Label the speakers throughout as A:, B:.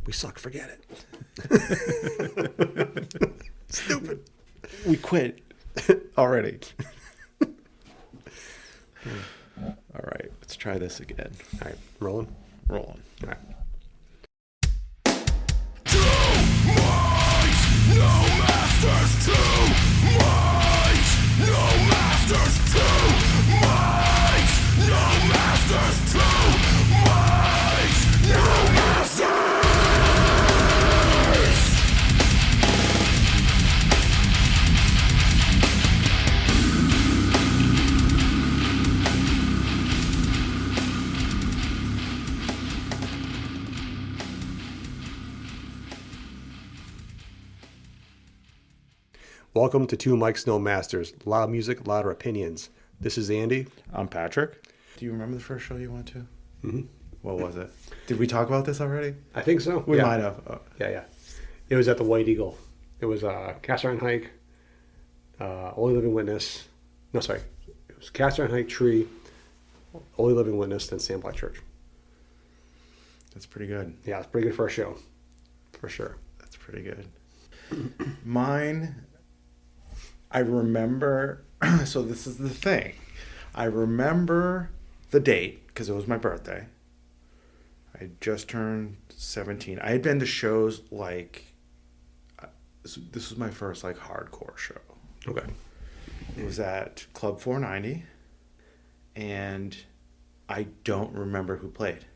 A: We suck. Forget it. Stupid.
B: We quit already. All right, let's try this again.
A: All right, rolling.
B: Rolling.
A: All right.
C: No masters, two minds. No masters, two minds. No masters, two minds. No masters.
A: Welcome to Two Mics, No Masters. Loud music, louder opinions. This is Andy.
B: I'm Patrick. Do you remember the first show you went to?
A: Mm-hmm.
B: What was it? Did we talk about this already?
A: I think so.
B: We might have.
A: Yeah. It was at the White Eagle. It was Cast Iron Hike, Only Living Witness. No, sorry. It was Cast Iron Hike, Tree, Only Living Witness, then Sam Black Church.
B: That's pretty good.
A: Yeah, it's pretty good for a show. For sure.
B: That's pretty good. Mine, I remember, so this is the thing. I remember the date because it was my birthday. I had just turned 17. I had been to shows like, this was my first like hardcore show.
A: Okay.
B: It was at Club 490, and I don't remember who played.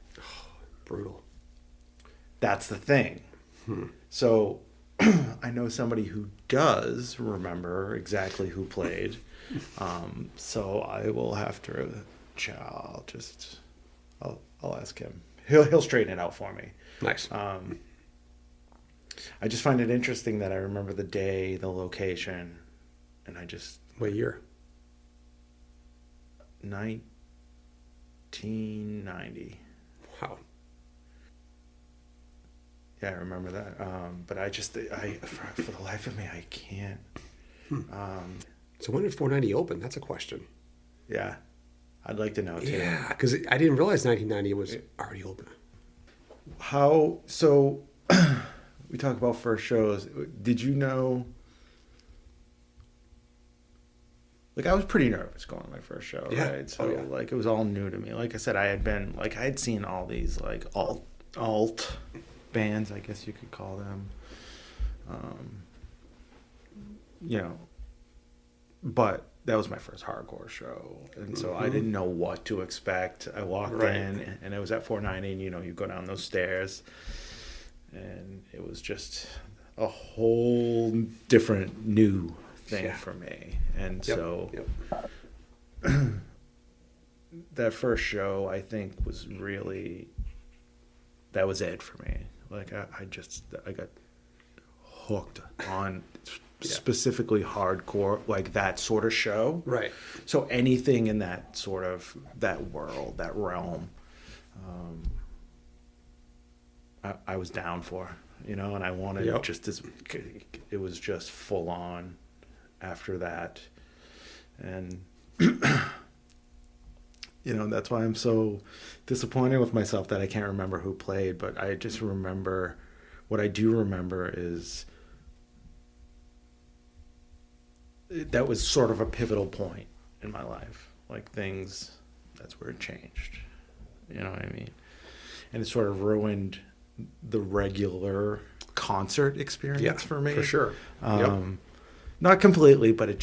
A: Brutal.
B: That's the thing. So I know somebody who does remember exactly who played. So I will have to. I'll ask him. He'll straighten it out for me.
A: Nice.
B: I just find it interesting that I remember the day, the location, and I just
A: What year?
B: 1990.
A: Wow.
B: Yeah, I remember that. But for the life of me, I can't.
A: So when did 490 open? That's a question.
B: Yeah, I'd like to know too.
A: Yeah, because I didn't realize 1990 was already open.
B: How so? We talk about first shows. Did you know? Like, I was pretty nervous going to my first show,
A: Yeah.
B: right? So
A: Oh, yeah.
B: like, it was all new to me. Like I said, I had seen all these like alt bands, I guess you could call them. But that was my first hardcore show, and so I didn't know what to expect. I walked in, and it was at 490, and you go down those stairs, and it was just a whole different new thing for me. And so that first show, I think, was really, that was it for me. Like I got hooked on specifically hardcore, like that sort of show.
A: Right.
B: So anything in that sort of, that world, that realm, I was down for, and I wanted it was just full on after that. And, that's why I'm so disappointed with myself that I can't remember who played, but I just remember, what I do remember is that was sort of a pivotal point in my life. Like that's where it changed. You know what I mean? And it sort of ruined the regular concert experience for me.
A: For sure.
B: Not completely, but it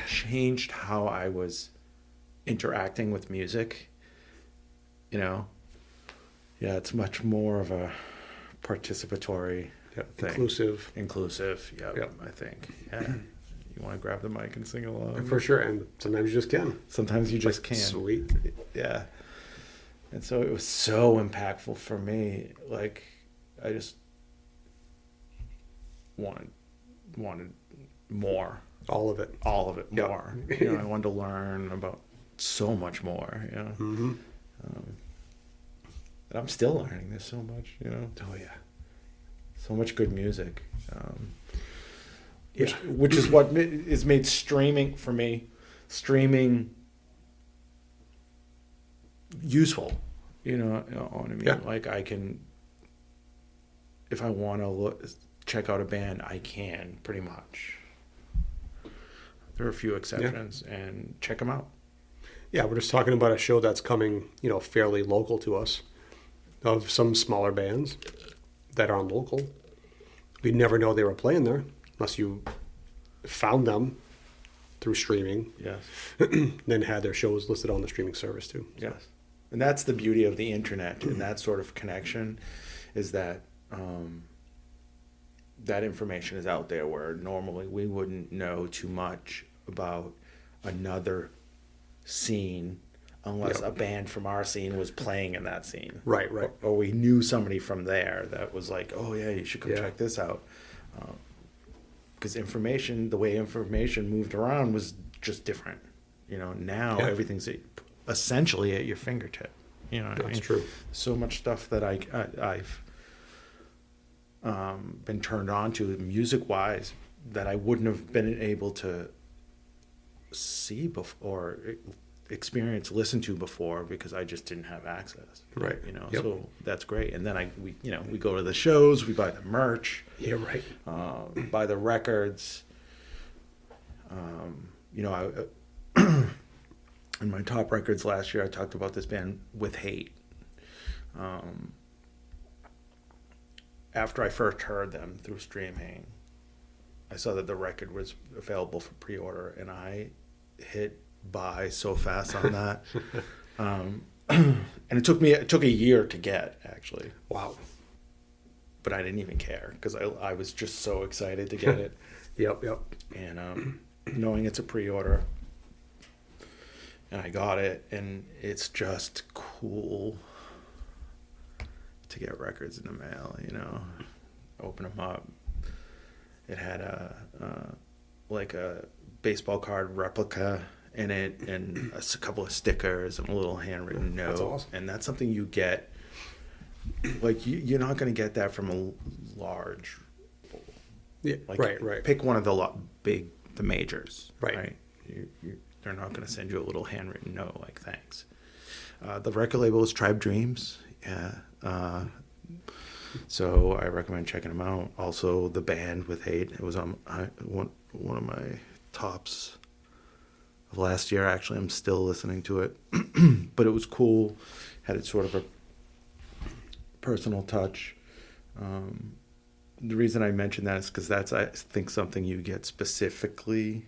B: changed how I was interacting with music. It's much more of a participatory thing. Inclusive, I think. Yeah. You want to grab the mic and sing along?
A: For sure, and sometimes you just can.
B: Sometimes you just can.
A: Sweet.
B: Yeah. And so it was so impactful for me. Like, I just wanted more.
A: All of it
B: more. I wanted to learn about so much more.
A: Mm-hmm.
B: And I'm still learning. There's so much.
A: Oh yeah.
B: So much good music. Which is what is made streaming for me. Streaming useful. You know what I mean?
A: Yeah.
B: Like, I can if I want to check out a band, I can pretty much. There are a few exceptions, and check them out.
A: Yeah, we're just talking about a show that's coming, fairly local to us, of some smaller bands that aren't local. We'd never know they were playing there unless you found them through streaming,
B: Yes.
A: then had their shows listed on the streaming service too.
B: Yes. And that's the beauty of the internet and that sort of connection, is that that information is out there where normally we wouldn't know too much about another scene unless a band from our scene was playing in that scene.
A: Right.
B: Or we knew somebody from there that was like, oh yeah, you should go check this out. Because the way information moved around was just different. Now everything's essentially at your fingertip.
A: That's true.
B: So much stuff that I've been turned on to music-wise that I wouldn't have been able to see before, experience, listen to before, because I just didn't have access.
A: Right.
B: So that's great. And then we go to the shows, we buy the merch.
A: Yeah, right.
B: Buy the records. In my top records last year, I talked about this band With Hate. After I first heard them through streaming, I saw that the record was available for pre-order, and I hit buy so fast on that. And it took a year to get, actually.
A: Wow.
B: But I didn't even care because I was just so excited to get it.
A: Yep.
B: And knowing it's a pre-order, and I got it, and it's just cool to get records in the mail. Open them up. It had a baseball card replica in it, and a couple of stickers and a little handwritten note.
A: That's awesome.
B: And that's something you get. Like you're not going to get that from a large.
A: Yeah.
B: Like,
A: right.
B: Pick one of the the majors.
A: Right.
B: They're not going to send you a little handwritten note like thanks. The record label is Tribe Dreams. Yeah. So I recommend checking them out. Also, the band With Hate. It was on one of my tops of last year. Actually, I'm still listening to it, but it was cool. Had it sort of a personal touch. The reason I mention that is because that's, I think, something you get specifically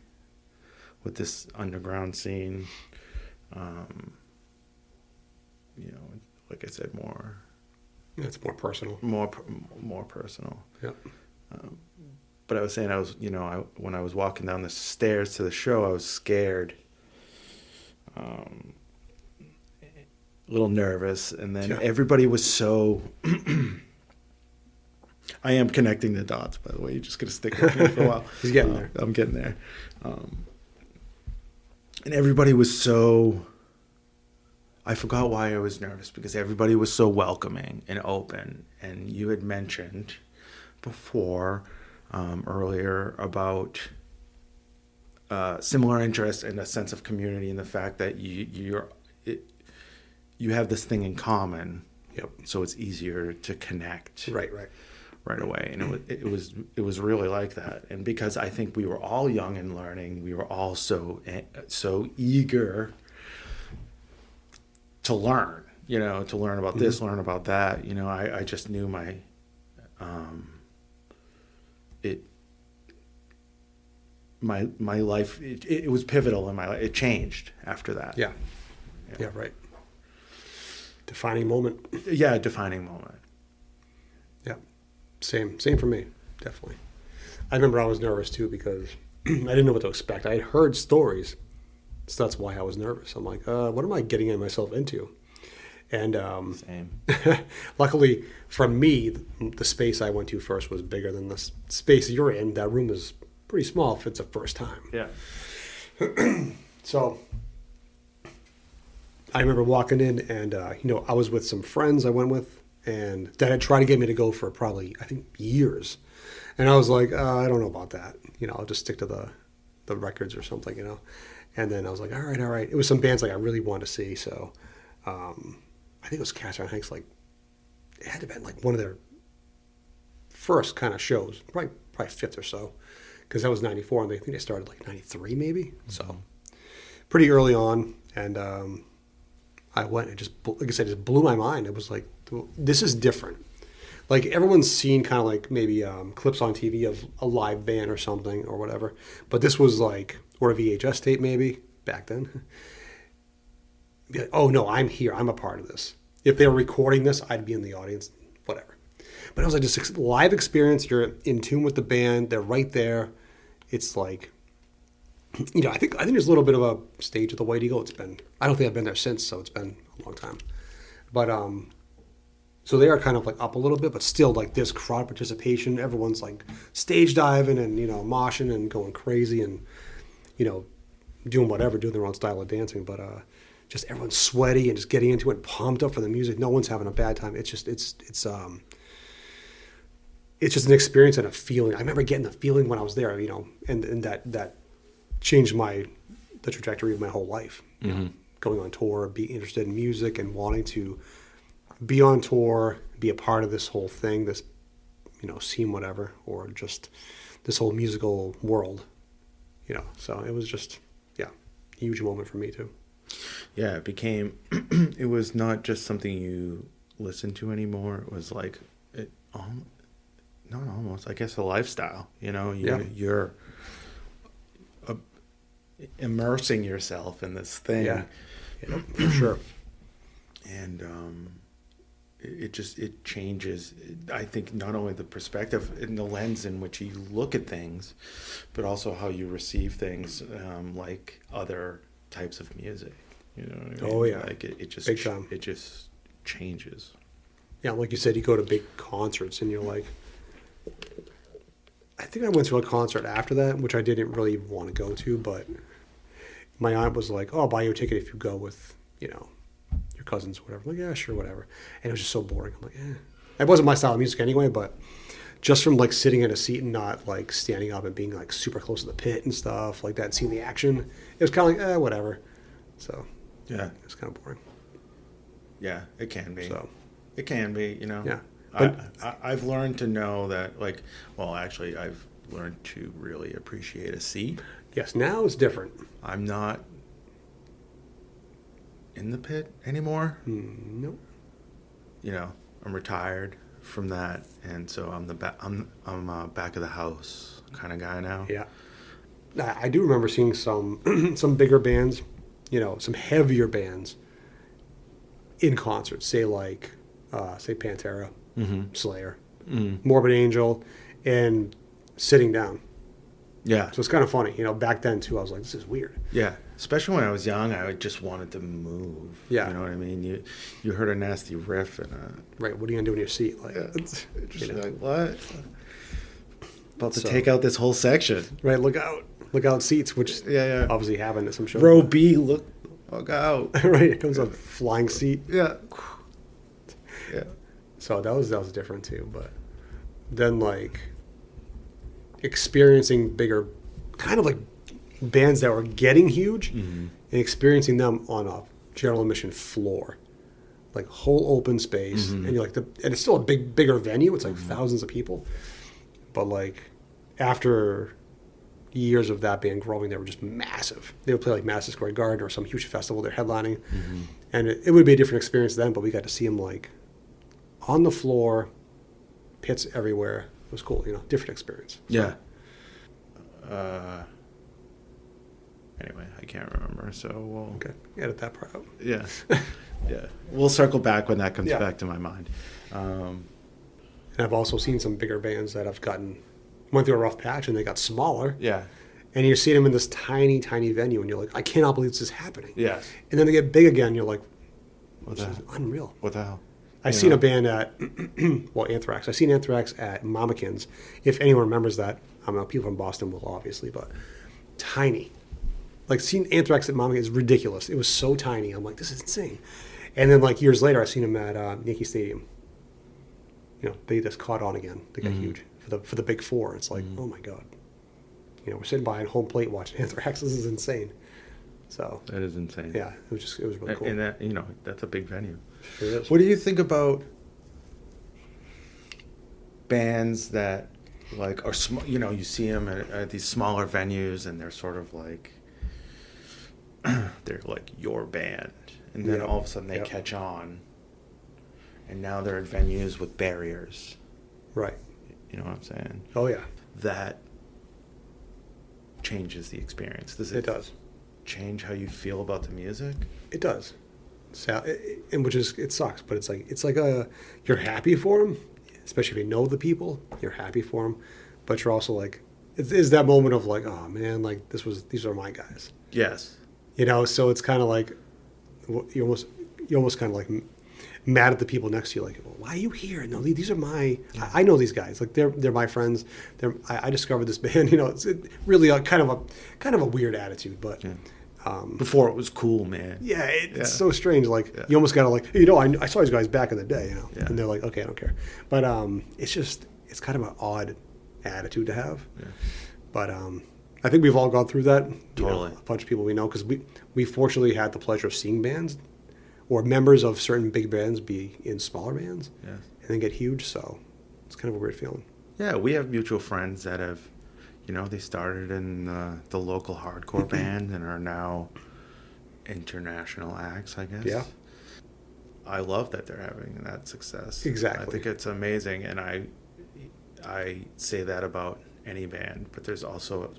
B: with this underground scene. Like I said, more.
A: It's more personal.
B: More personal.
A: Yep.
B: But I was saying, when I was walking down the stairs to the show, I was scared, a little nervous, and then everybody was so. I am connecting the dots, by the way. You're just gonna stick with me for a while.
A: He's getting there.
B: I'm getting there, and everybody was so. I forgot why I was nervous, because everybody was so welcoming and open. And you had mentioned before, earlier, about similar interests and a sense of community, and the fact that you have this thing in common.
A: Yep.
B: So it's easier to connect.
A: Right
B: away, and it was really like that. And because I think we were all young and learning, we were all so eager to learn, to learn about this, learn about that. I just knew my, my life, it was pivotal in my life. It changed after that.
A: Yeah, right. Defining moment.
B: Yeah, defining moment.
A: Yeah, same for me, definitely. I remember I was nervous too because I didn't know what to expect. I had heard stories. So that's why I was nervous. I'm like, what am I getting myself into? And
B: Same.
A: Luckily for me, the space I went to first was bigger than the space you're in. That room is pretty small if it's a first time.
B: Yeah.
A: So I remember walking in and, I was with some friends I went with, and that had tried to get me to go for probably, I think, years. And I was like, I don't know about that. I'll just stick to the records or something, And then I was like, all right. It was some bands I really wanted to see. So I think it was Castor and Hanks. It had to have been one of their first kind of shows, probably fifth or so, because that was '94, and I think they started like '93 maybe. So pretty early on, and I went and just, like I said, just blew my mind. It was like, this is different. Like everyone's seen kind of like maybe clips on TV of a live band or something or whatever, but this was like, or a VHS tape maybe back then. Be like, oh no, I'm here. I'm a part of this. If they were recording this, I'd be in the audience, whatever. But it was like just a live experience. You're in tune with the band. They're right there. It's like, you know, I think there's a little bit of a stage at the White Eagle. I don't think I've been there since, so it's been a long time. But so they are kind of like up a little bit, but still like this crowd participation. Everyone's like stage diving and, you know, moshing and going crazy and, you know, doing whatever, doing their own style of dancing. But just everyone's sweaty and just getting into it, pumped up for the music. No one's having a bad time. It's just it's an experience and a feeling. I remember getting the feeling when I was there, you know, and that changed the trajectory of my whole life. You know, going on tour, being interested in music and wanting to be on tour, be a part of this whole thing, this, you know, scene, whatever, or just this whole musical world, you know. So it was just, yeah, a huge moment for me too.
B: Yeah, it became, it was not just something you listened to anymore. It was like, not almost, I guess, a lifestyle. You know, you're immersing yourself in this thing.
A: Yeah, for sure.
B: And it changes, I think, not only the perspective and the lens in which you look at things, but also how you receive things, like other types of music. You know what I mean?
A: Oh yeah,
B: like it just
A: big time.
B: It just changes.
A: Yeah, like you said, you go to big concerts and you're like, I think I went to a concert after that, which I didn't really want to go to, but my aunt was like, "Oh, I'll buy you a ticket if you go with, you know, your cousins or whatever." I'm like, yeah, sure, whatever. And it was just so boring. I'm like, It wasn't my style of music anyway, but just from like sitting in a seat and not like standing up and being like super close to the pit and stuff like that and seeing the action, it was kind of like, whatever. So
B: Yeah,
A: it's kind of boring.
B: yeah, it can be.
A: So
B: it can be, you know.
A: yeah,
B: I've learned to know that, like, well, actually, I've learned to really appreciate a seat.
A: yes, now it's different.
B: I'm not in the pit anymore.
A: Nope.
B: You know, I'm retired from that, and so I'm I'm a back of the house kind of guy now.
A: Yeah, I do remember seeing some some bigger bands, you know, some heavier bands in concerts. Say like, say Pantera, Slayer, Morbid Angel, and sitting down.
B: Yeah.
A: So it's kind of funny, you know. Back then too, I was like, this is weird.
B: Yeah. Especially when I was young, I just wanted to move.
A: Yeah.
B: You know what I mean? You heard a nasty riff and
A: Right. What are you gonna do in your seat? Like,
B: it's just
A: you know.
B: like, what? About to
A: So-
B: take out this whole section.
A: Right. Look out seats, which
B: Yeah.
A: obviously happen at some shows.
B: Row B, look out.
A: Right. It comes a flying seat.
B: Yeah. Yeah.
A: So that was different too. But then like experiencing bigger, kind of like bands that were getting huge, and experiencing them on a general admission floor, like whole open space, and you're like and it's still a bigger venue. It's like thousands of people, but like after years of that band growing, they were just massive. They would play like Madison Square Garden or some huge festival they're headlining, and it would be a different experience then. But we got to see them like on the floor, pits everywhere. It was cool, you know, different experience.
B: Yeah. Anyway, I can't remember, so we'll...
A: Okay, edit that part out.
B: Yeah. Yeah. We'll circle back when that comes
A: Yeah.
B: back to my mind.
A: And I've also seen some bigger bands that have went through a rough patch and they got smaller.
B: Yeah.
A: And you're seeing them in this tiny, tiny venue and you're like, I cannot believe this is happening.
B: Yeah.
A: And then they get big again, you're like,
B: What
A: this
B: the
A: is unreal.
B: What the hell?
A: I've seen a band at, Anthrax. I've seen Anthrax at Mamikins. If anyone remembers that, I don't know, people from Boston will obviously, but tiny. Like seeing Anthrax at Mamikins is ridiculous. It was so tiny. I'm like, this is insane. And then like years later, I seen them at Yankee Stadium. You know, they just caught on again. They got huge for the big four. It's like, oh my god. You know, we're sitting behind home plate watching Anthrax. This is insane. So
B: That is insane.
A: yeah, it was really cool.
B: And that, you know, that's a big venue.
A: Sure is.
B: What do you think about bands that like are you see them at these smaller venues and they're sort of like they're like your band, and then all of a sudden they catch on, and now they're at venues with barriers.
A: Right.
B: You know what I'm saying?
A: Oh yeah.
B: That changes the experience.
A: It does.
B: Change how you feel about the music?
A: It does. So, and which is, it sucks, but it's like you're happy for them, especially if you know the people. You're happy for them, but you're also like, it is that moment of like, oh man, like these are my guys.
B: Yes.
A: You know, so it's kind of like you almost kind of like mad at the people next to you, like, well, why are you here? No, these are my. I know these guys. Like they're my friends. I discovered this band. You know, it's really kind of a weird attitude, but.
B: Yeah. Before it was cool, man.
A: Yeah, it's so strange. Like you almost gotta like, you know, I saw these guys back in the day, you know, and they're like, okay, I don't care. But it's kind of an odd attitude to have. Yeah. But I think we've all gone through that.
B: Totally.
A: You know, a bunch of people we know, because we fortunately had the pleasure of seeing bands or members of certain big bands be in smaller bands, and then get huge. So it's kind of a weird feeling.
B: Yeah, we have mutual friends that have. You know, they started in the local hardcore band and are now international acts, I guess.
A: Yeah.
B: I love that they're having that success.
A: Exactly.
B: I think it's amazing, and I say that about any band, but there's also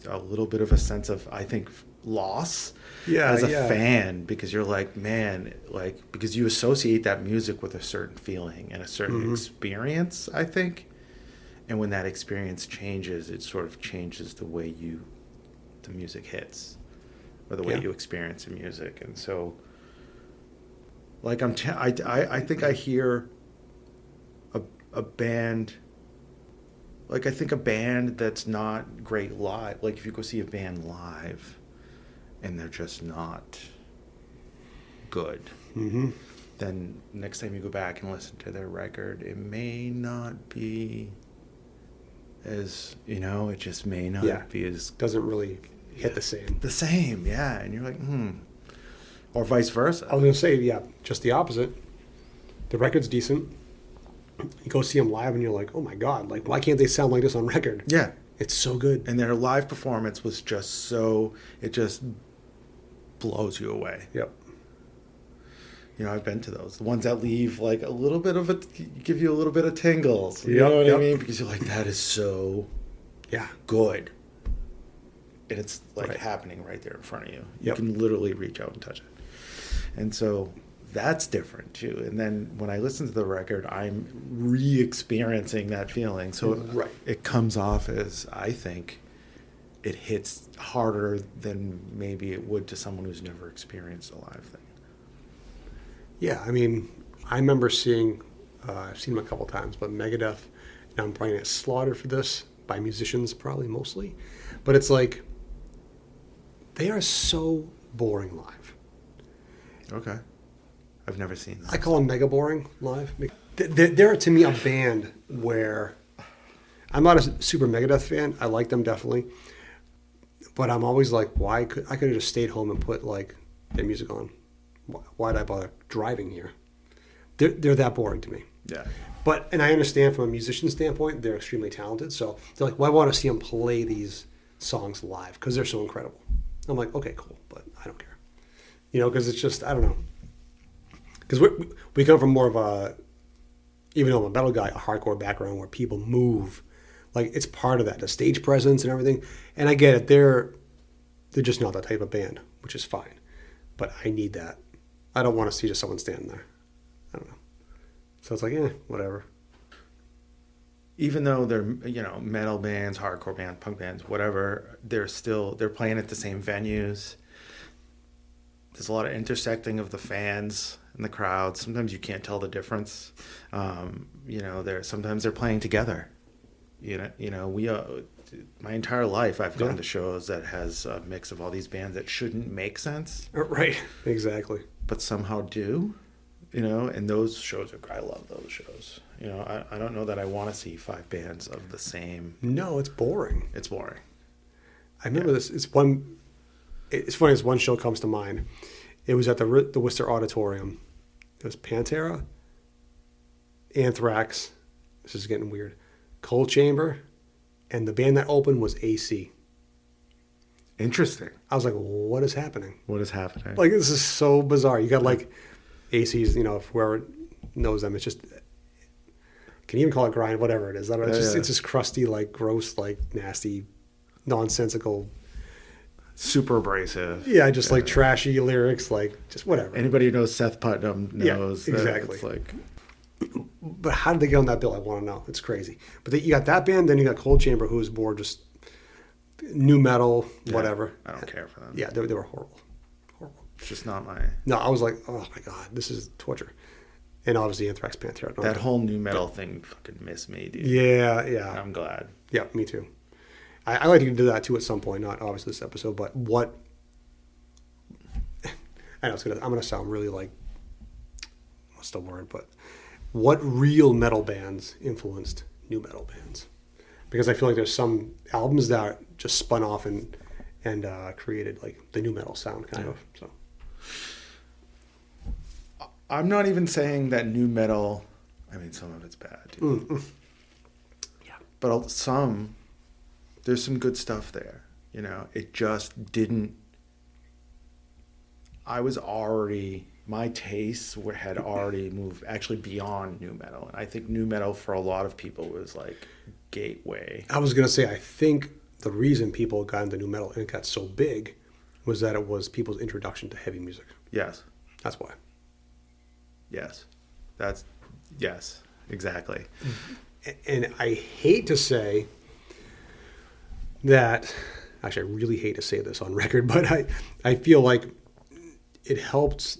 B: a little bit of a sense of, I think, loss as a fan, because you're like, man, like, because you associate that music with a certain feeling and a certain experience, I think. And when that experience changes, it sort of changes the way the music hits, or the way you experience the music. And so, like I think I hear a band, like I think a band that's not great live. Like if you go see a band live, and they're just not good. Then next time you go back and listen to their record, it may not be. As you know, it just may not be as
A: doesn't really hit the same.
B: And you're like, or vice versa.
A: I was gonna say, just the opposite. The record's decent. You go see them live, and you're like, oh my god, like why can't they sound like this on record?
B: Yeah,
A: it's so good.
B: And their live performance was just it just blows you away.
A: Yep.
B: You know, I've been to those. The ones that leave like a little bit of give you a little bit of tingles. You know what I mean? Because you're like, that is so good. And it's like happening right there in front of you. You can literally reach out and touch it. And so that's different too. And then when I listen to the record, I'm re-experiencing that feeling. So it comes off as, I think, it hits harder than maybe it would to someone who's never experienced a live thing.
A: Yeah, I mean, I remember seeing, I've seen them a couple times, but Megadeth, now I'm probably getting slaughtered for this by musicians, probably mostly, but it's like, they are so boring live.
B: Okay. I've never seen that.
A: I call them mega boring live. They're to me a band where, I'm not a super Megadeth fan, I like them definitely, but I'm always like, I could have just stayed home and put like their music on. Why'd I bother driving here? They're that boring to me.
B: Yeah.
A: And I understand from a musician standpoint, they're extremely talented. So they're like, well, I want to see them play these songs live because they're so incredible. I'm like, okay, cool, but I don't care. You know, because it's just, I don't know. Because we come from more of a, even though I'm a metal guy, a hardcore background where people move. Like, it's part of that, the stage presence and everything. And I get it. They're just not that type of band, which is fine. But I need that. I don't want to see just someone standing there. I don't know. So it's like, whatever.
B: Even though they're, metal bands, hardcore bands, punk bands, whatever, they're playing at the same venues. There's a lot of intersecting of the fans and the crowd. Sometimes you can't tell the difference. Sometimes they're playing together. My entire life I've gone to shows that has a mix of all these bands that shouldn't make sense.
A: Right, exactly.
B: But somehow do, and those shows I love those shows. I don't know that I want to see 5 bands of the same.
A: No, it's boring.
B: It's boring.
A: I remember this. It's funny as one show comes to mind. It was at the Worcester Auditorium. It was Pantera, Anthrax, this is getting weird. Cold Chamber, and the band that opened was AC.
B: Interesting.
A: I was like, what is happening?
B: What is happening?
A: Like, this is so bizarre. You got like AC's, if whoever knows them, it's just, can you even call it grind, whatever it is. I don't know. It's just crusty, like gross, like nasty, nonsensical.
B: Super abrasive.
A: Yeah, just like trashy lyrics, like just whatever.
B: Anybody who knows Seth Putnam knows that
A: exactly.
B: it's like,
A: but how did they get on that bill? I want to know. It's crazy. But you got that band, then you got Cold Chamber, who was more just new metal, whatever.
B: I don't care for them.
A: Yeah, they were horrible. Horrible.
B: It's just not my...
A: No, I was like, oh my God, this is torture. And obviously Anthrax, Pantera.
B: That whole new metal thing fucking missed me, dude.
A: Yeah.
B: I'm glad.
A: Yeah, me too. I like to do that too at some point, not obviously this episode, but what... I know I'm gonna sound really like... What's the word? But what real metal bands influenced new metal bands? Because I feel like there's some albums that just spun off and created like the new metal sound kind of. So
B: I'm not even saying that new metal. I mean, some of it's bad, dude.
A: Yeah,
B: but there's some good stuff there. It just didn't. My tastes had already moved actually beyond new metal, and I think new metal for a lot of people was like gateway.
A: I was gonna say I think the reason people got into new metal and it got so big was that it was people's introduction to heavy music.
B: Yes.
A: That's why.
B: Yes. Yes, exactly.
A: And I hate to say that, actually I really hate to say this on record, but I feel like it helped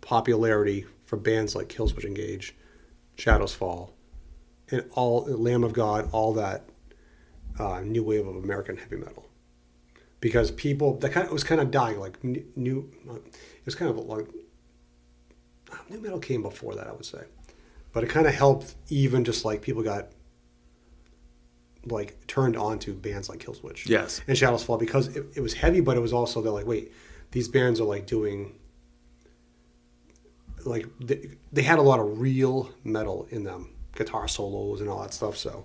A: popularity for bands like Killswitch Engage, Shadows Fall, and all Lamb of God, all that new wave of American heavy metal, because people it was kind of dying. Like new, it was kind of like new metal came before that, I would say, but it kind of helped. Even just like people got like turned on to bands like Killswitch,
B: Yes,
A: and Shadows Fall, because it was heavy, but it was also they're like, wait, these bands are like doing. Like they had a lot of real metal in them, guitar solos and all that stuff. So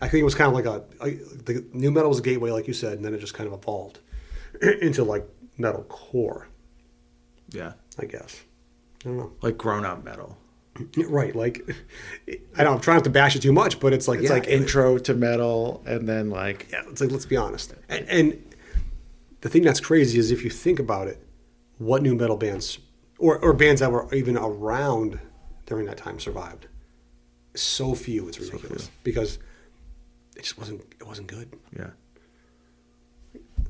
A: I think it was kind of like the new metal was a gateway, like you said, and then it just kind of evolved into like metal core.
B: Yeah,
A: I guess. I don't know.
B: Like grown up metal.
A: Right. Like I don't. I'm trying not to bash it too much, but it's like
B: intro to metal, and then like
A: it's like let's be honest. And the thing that's crazy is if you think about it, what new metal bands. Or bands that were even around during that time survived. So few, it's ridiculous. Because it wasn't good.
B: Yeah.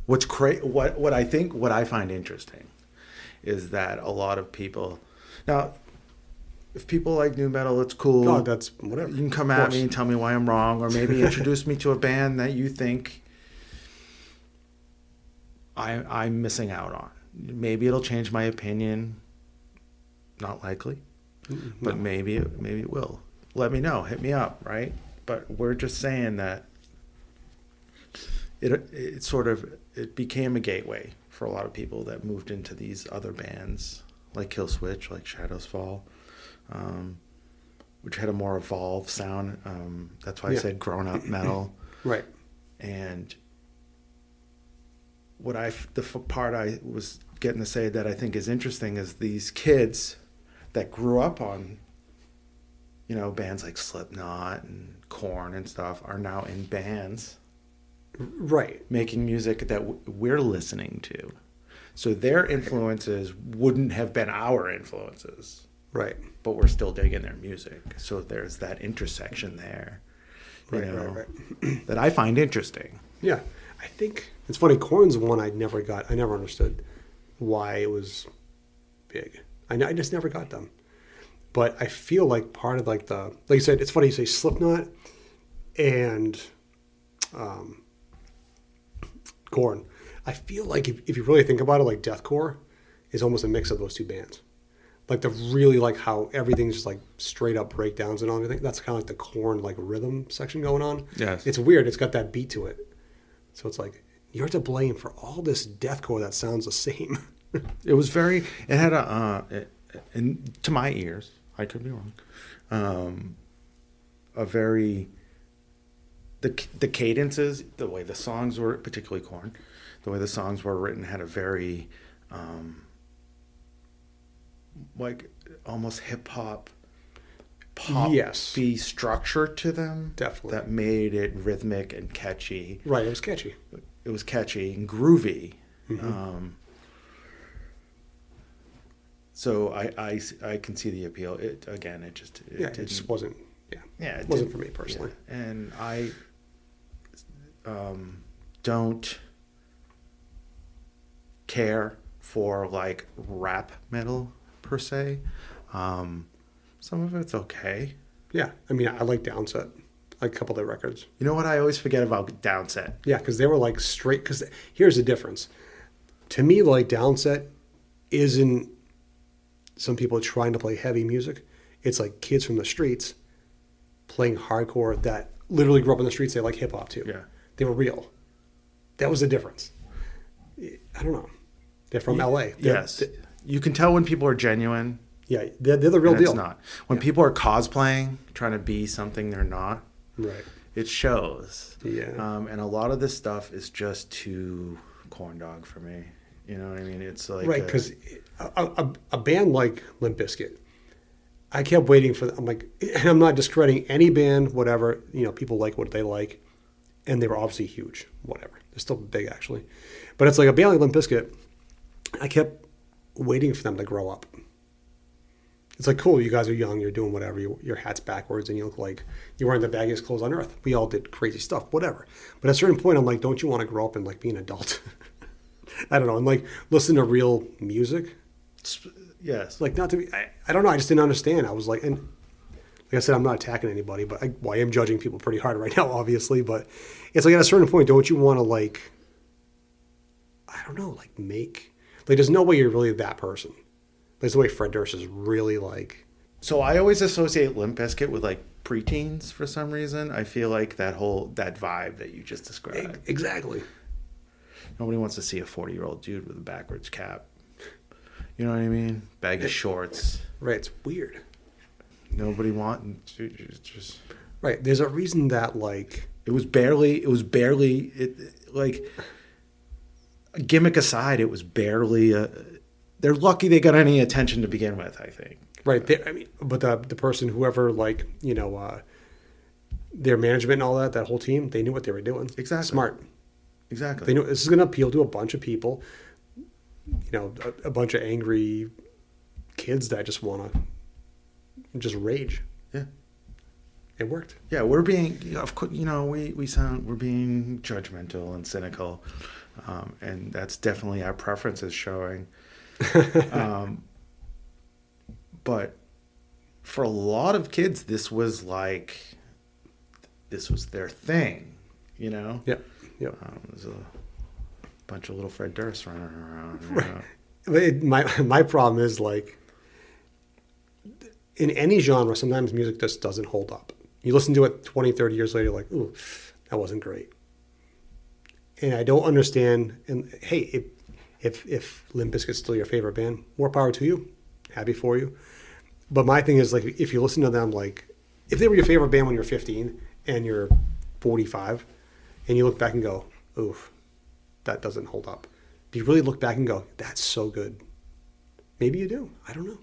B: What I find interesting is that a lot of people now, if people like new metal, it's cool.
A: No, that's whatever.
B: You can come at me and tell me why I'm wrong, or maybe introduce me to a band that you think I'm missing out on. Maybe it'll change my opinion. Not likely, but maybe it will. Let me know. Hit me up, right? But we're just saying that it became a gateway for a lot of people that moved into these other bands like Killswitch, like Shadows Fall, which had a more evolved sound. That's why I said grown up metal,
A: right?
B: And the part I was getting to say that I think is interesting is these kids that grew up on, bands like Slipknot and Korn and stuff are now in bands,
A: right,
B: making music that we're listening to. So their influences wouldn't have been our influences,
A: right?
B: But we're still digging their music. So there's that intersection there,
A: right.
B: that I find interesting.
A: Yeah, I think it's funny. Korn's one I never understood why it was big. I just never got them. But I feel like part of like you said, it's funny you say Slipknot and Korn. I feel like if you really think about it, like deathcore is almost a mix of those two bands. Like the really like how everything's just like straight up breakdowns and all everything. That's kind of like the Korn like rhythm section going on.
B: Yes.
A: It's weird. It's got that beat to it. So it's like you're to blame for all this deathcore that sounds the same.
B: It had and to my ears, I could be wrong. a very the cadences, the way the songs were, particularly Korn, the way the songs were written had a very like almost hip hop pop
A: Yes.
B: structure to them.
A: Definitely.
B: That made it rhythmic and catchy.
A: Right, it was catchy.
B: It was catchy and groovy. So I can see the appeal. It
A: Just wasn't.
B: Yeah,
A: it wasn't for me personally.
B: Yeah. And I don't care for like rap metal per se. Some of it's okay.
A: Yeah, I mean, I like Downset, like a couple of their records.
B: You know what I always forget about Downset?
A: Yeah, because they were like straight. Because here's the difference. To me, like Downset isn't some people trying to play heavy music. It's like kids from the streets playing hardcore that literally grew up in the streets. They like hip hop too.
B: Yeah.
A: They were real. That was the difference. I don't know. They're from LA.
B: Yes. You can tell when people are genuine.
A: Yeah, they're the real
B: and
A: deal.
B: It's not. When people are cosplaying, trying to be something they're not,
A: Right.
B: it shows.
A: Yeah.
B: And a lot of this stuff is just too corn dog for me. You know what I mean? It's like
A: Right, because a band like Limp Bizkit, I kept waiting for. I'm like, and I'm not discrediting any band, whatever. You know, people like what they like, and they were obviously huge. Whatever, they're still big actually, but it's like a band like Limp Bizkit. I kept waiting for them to grow up. It's like, cool, you guys are young, you're doing whatever, your hat's backwards, and you look like you're wearing the baggiest clothes on earth. We all did crazy stuff, whatever. But at a certain point, I'm like, don't you want to grow up and like be an adult? I don't know, and like listen to real music.
B: yes.
A: Like not to be, I don't know, I just didn't understand. I was like, and like I said, I'm not attacking anybody, but I am judging people pretty hard right now, obviously. But it's like at a certain point, don't you want to like, I don't know, like make, like there's no way you're really that person. There's the way Fred Durst is really like.
B: So I always associate Limp Bizkit with like preteens for some reason. I feel like that vibe that you just described.
A: Exactly.
B: Nobody wants to see a 40-year-old dude with a backwards cap. You know what I mean? Baggy shorts.
A: Right, it's weird.
B: Nobody wants just.
A: Right, there's a reason that like.
B: It was barely like gimmick aside, it was barely they're lucky they got any attention to begin with, I think.
A: Right, I mean, but the person, whoever, like, you know, their management and all that whole team, they knew what they were doing.
B: Exactly.
A: Smart.
B: Exactly.
A: They knew this is going to appeal to a bunch of people, you know, a bunch of angry kids that just want to just rage.
B: Yeah.
A: It worked.
B: Yeah, we're being, of course, you know, we're being judgmental and cynical, and that's definitely our preferences showing. But for a lot of kids, this was their thing, you know?
A: Yep.
B: There's a bunch of little Fred Durst running around. You know?
A: But my problem is, like, in any genre, sometimes music just doesn't hold up. You listen to it 20, 30 years later, like, ooh, that wasn't great. And I don't understand. And hey, if Limp Bizkit's still your favorite band, more power to you. Happy for you. But my thing is, like, if you listen to them, like, if they were your favorite band when you're 15 and you're 45, and you look back and go, oof, that doesn't hold up. If you really look back and go, that's so good. Maybe you do. I don't know.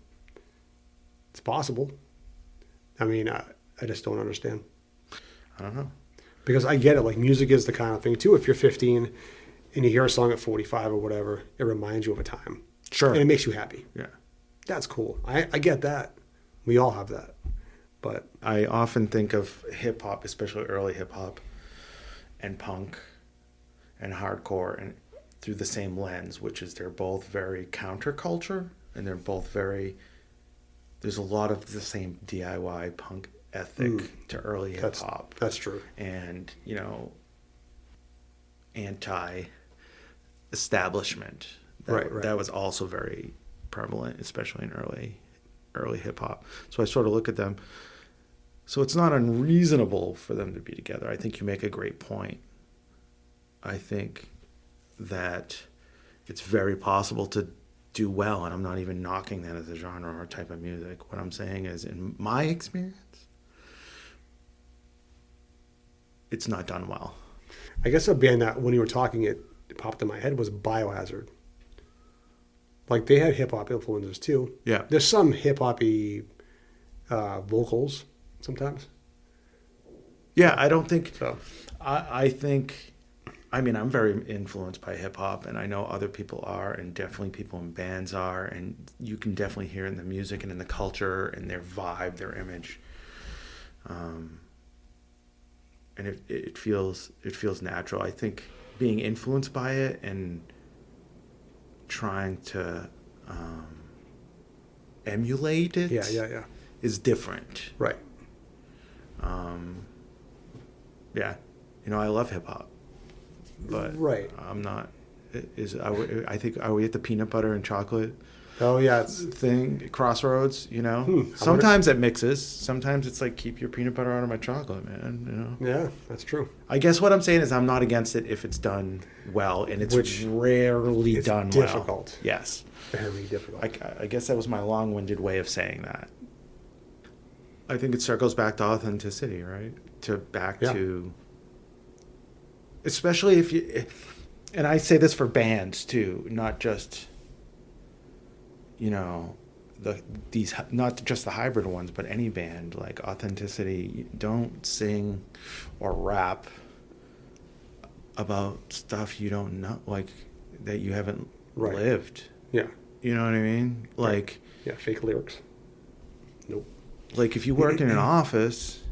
A: It's possible. I mean, I just don't understand.
B: I don't know.
A: Because I get it. Like, music is the kind of thing, too. If you're 15 and you hear a song at 45 or whatever, it reminds you of a time.
B: Sure.
A: And it makes you happy.
B: Yeah.
A: That's cool. I get that. We all have that. But
B: I often think of hip hop, especially early hip hop, and punk and hardcore, and through the same lens, which is they're both very counterculture, and they're both very. There's a lot of the same DIY punk ethic to early hip hop.
A: That's true.
B: And, you know, anti-establishment.
A: Right.
B: That was also very prevalent, especially in early hip hop. So I sort of look at them. So it's not unreasonable for them to be together. I think you make a great point. I think that it's very possible to do well, and I'm not even knocking that as a genre or type of music. What I'm saying is, in my experience, it's not done well.
A: I guess a band that when you were talking, it popped in my head was Biohazard. Like they had hip hop influences too.
B: Yeah.
A: There's some hip hoppy vocals sometimes.
B: Yeah, I don't think
A: So
B: I think, I mean, I'm very influenced by hip hop, and I know other people are, and definitely people in bands are, and you can definitely hear it in the music and in the culture and their vibe, their image, and it feels natural. I think being influenced by it and trying to emulate it
A: yeah.
B: is different.
A: Right.
B: Yeah, I love hip hop, but
A: Right.
B: I'm not. I think, are we at the peanut butter and chocolate
A: Oh yeah.
B: thing, crossroads?
A: I
B: Sometimes it mixes. Sometimes it's like, keep your peanut butter out of my chocolate, man.
A: Yeah, that's true.
B: I guess what I'm saying is I'm not against it if it's done well, and it's
A: Which
B: rarely
A: it's
B: done well.
A: difficult.
B: Yes,
A: Very difficult.
B: I guess that was my long-winded way of saying that. I think it circles back to authenticity, right?
A: Yeah.
B: To, especially if you, and I say this for bands too, not just, these, not just the hybrid ones, but any band, like authenticity. Don't sing or rap about stuff you don't know, like that you haven't
A: Right.
B: lived.
A: Yeah.
B: You know what I mean? Like,
A: Yeah, fake lyrics. Nope.
B: like if you work in an office,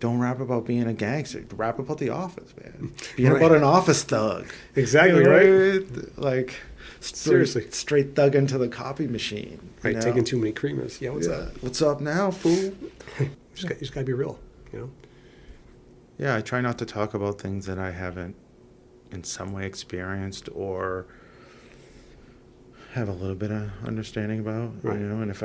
B: don't rap about being a gangster. Rap about the office, man. Being
A: Right.
B: about an office thug.
A: Exactly, right?
B: Like,
A: Seriously.
B: straight thug into the copy machine.
A: Right, taking too many creamers. Yeah, what's
B: Yeah.
A: up?
B: What's up now, fool?
A: You just got to be real,
B: Yeah, I try not to talk about things that I haven't in some way experienced or have a little bit of understanding about.
A: Right.
B: And if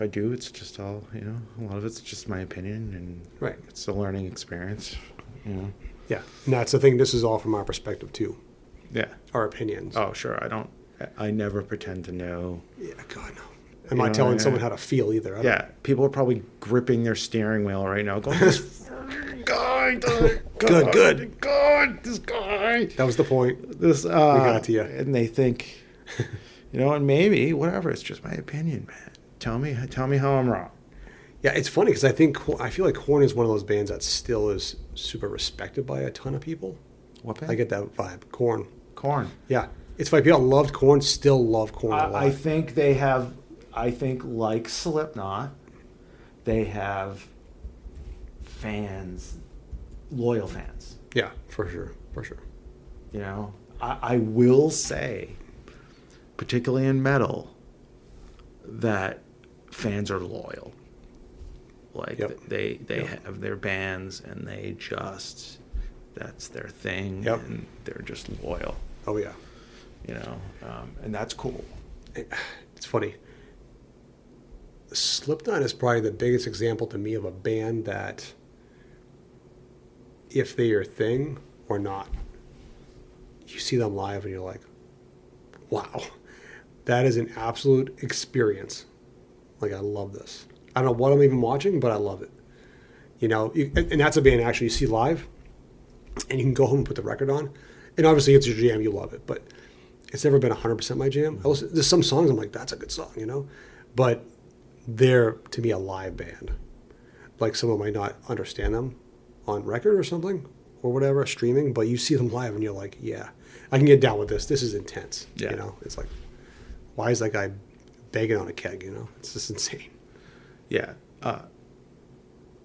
B: I do, it's just all, a lot of it's just my opinion, and
A: Right.
B: it's a learning experience.
A: Yeah. And that's the thing. This is all from our perspective, too.
B: Yeah.
A: Our opinions.
B: Oh, sure. I never pretend to know.
A: Yeah, God, no. I'm not telling someone how to feel either. I don't-
B: Yeah, people are probably gripping their steering wheel right now, going, "This fucking guy,
A: Good.
B: this guy."
A: That was the point.
B: This,
A: We got to you.
B: and they think, and maybe whatever. It's just my opinion, man. Tell me how I'm wrong.
A: Yeah, it's funny because I feel like Korn is one of those bands that still is super respected by a ton of people.
B: What band?
A: I get that vibe. Korn.
B: Korn.
A: Yeah. It's funny. People that loved Korn still love Korn a lot.
B: I think they have. I think, like Slipknot, they have fans, loyal fans.
A: Yeah, for sure. For sure.
B: I will say, particularly in metal, that fans are loyal. Like,
A: Yep.
B: they
A: Yep.
B: have their bands, and they just, that's their thing,
A: Yep.
B: and they're just loyal.
A: Oh, yeah.
B: And that's cool.
A: It's funny. Slipknot is probably the biggest example to me of a band that, if they're your thing or not, you see them live and you're like, wow, that is an absolute experience. Like, I love this. I don't know what I'm even watching, but I love it. And that's a band actually you see live, and you can go home and put the record on. And obviously it's your jam, you love it, but it's never been 100% my jam. There's some songs I'm like, that's a good song, But they're, to me, a live band. Like, someone might not understand them on record or something, or whatever, streaming, but you see them live and you're like, yeah, I can get down with this. This is intense.
B: Yeah.
A: It's like, why is that guy begging on a keg, It's just insane.
B: Yeah.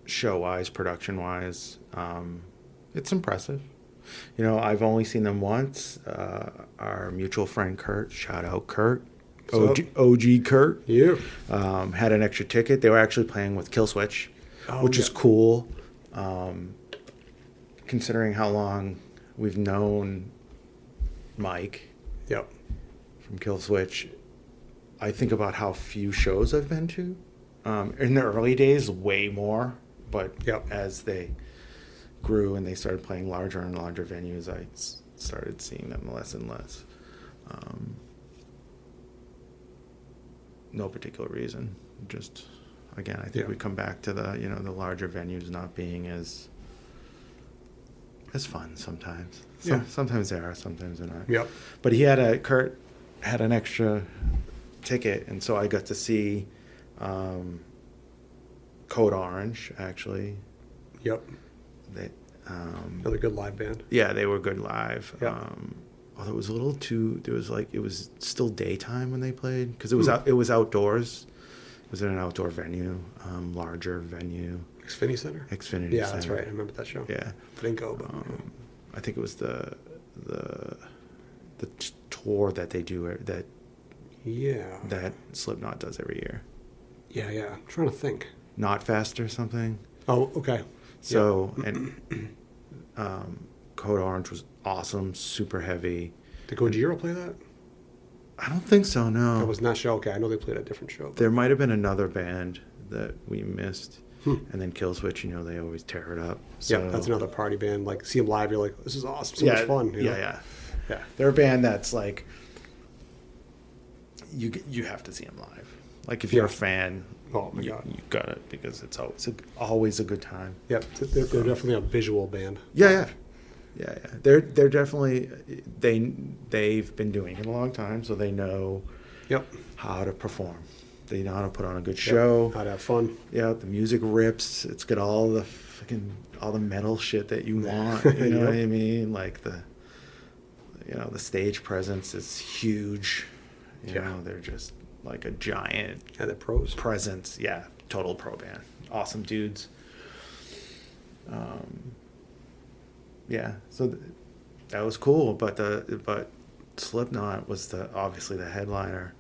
B: Show-wise, production-wise, it's impressive. I've only seen them once. Our mutual friend Kurt, shout out Kurt, OG Kurt,
A: Yeah.
B: had an extra ticket. They were actually playing with Killswitch, which is
A: yeah.
B: cool, considering how long we've known Mike
A: Yep.
B: from Killswitch. I think about how few shows I've been to. In the early days, way more, but
A: Yep.
B: as they grew and they started playing larger and larger venues, I started seeing them less and less. No particular reason. Just, again, I think
A: Yeah.
B: we come back to the, the larger venues not being as as fun sometimes.
A: Yeah.
B: Sometimes they are, sometimes they're not.
A: Yep.
B: But Kurt had an extra ticket, and so I got to see Code Orange, actually.
A: Yep.
B: They,
A: Another good live band.
B: yeah, they were good live.
A: Yep.
B: Although it was a little too, it was still daytime when they played, because it was outdoors. It was in an outdoor venue, larger venue.
A: Xfinity Center?
B: Xfinity
A: Yeah,
B: Center.
A: that's right. I remember that show.
B: Yeah.
A: I didn't go, but
B: I think it was the tour that they do
A: yeah.
B: that Slipknot does every year.
A: Yeah, yeah. I'm trying to think.
B: Not Fast or something.
A: Oh, okay.
B: So and Code Orange was awesome, super heavy.
A: Did Gojira play that?
B: I don't think so. No,
A: That was not show. Okay, I know they played a different show.
B: there might have been another band that we missed,
A: Hmm.
B: and then Killswitch. They always tear it up.
A: Yeah,
B: So,
A: that's another party band. Like, see them live, you're like, this is awesome. So much fun. You know?
B: Yeah. They're a band that's like you have to see them live. Like if you're a fan,
A: Oh, my God.
B: you got it, because it's always a good time.
A: Yep, they're definitely a visual band.
B: Yeah. They're definitely they've been doing it a long time, so they know
A: Yep.
B: how to perform. They know how to put on a good show.
A: How to have fun.
B: Yeah, the music rips. It's got all the metal shit that you want. You know what I mean? Like the stage presence is huge. You know, they're just like a giant
A: And the pros.
B: presence. Yeah, total pro band. Awesome dudes. Yeah, so that was cool. But Slipknot was obviously the headliner,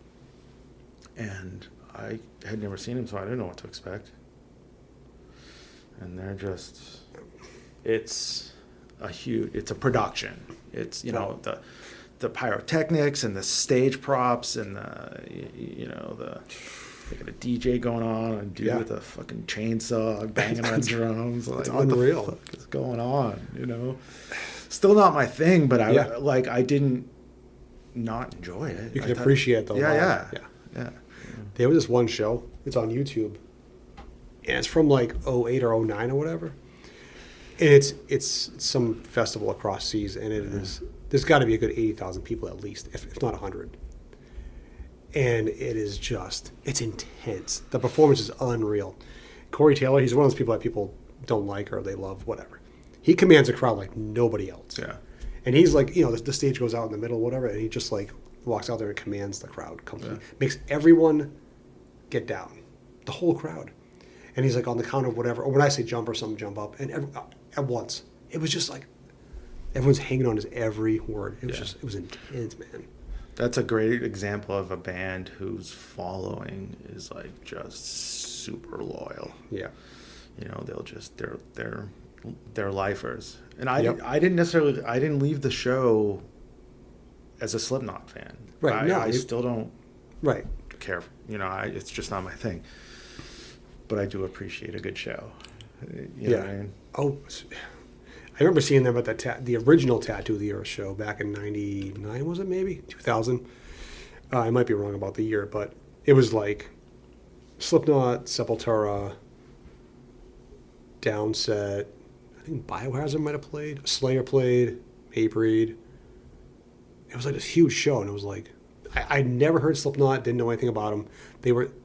B: and I had never seen him, so I didn't know what to expect. And they're just, it's a production. It's the pyrotechnics and the stage props and they got a DJ going on and a dude with a fucking chainsaw banging on drums. Like,
A: It's
B: what
A: unreal.
B: the fuck is going on? Still not my thing, but I didn't not enjoy it.
A: You can appreciate the
B: yeah.
A: There was this one show. It's on YouTube, and it's from like 08 or 09 or whatever. And it's some festival across seas, and it is. There's got to be a good 80,000 people at least, if not 100. And it is it's intense. The performance is unreal. Corey Taylor, he's one of those people that people don't like or they love, whatever. He commands a crowd like nobody else.
B: Yeah.
A: And he's like, the stage goes out in the middle, whatever, and he just like walks out there and commands the crowd completely.
B: Yeah.
A: Makes everyone get down, the whole crowd. And he's like on the count of whatever, or when I say jump or something, jump up, and at once. It was just like everyone's hanging on his every word. It was it was intense, man.
B: That's a great example of a band whose following is like just super loyal.
A: Yeah.
B: They'll just they're lifers. And I didn't leave the show as a Slipknot fan.
A: Right.
B: I still don't
A: Right.
B: care. It's just not my thing. But I do appreciate a good show. You know what I mean?
A: Oh, I remember seeing them at the original Tattoo of the Earth show back in '99. Was it maybe 2000? I might be wrong about the year, but it was like Slipknot, Sepultura, Downset. I think Biohazard might have played. Slayer played. Hatebreed. It was like this huge show, and it was like I never heard Slipknot. Didn't know anything about them.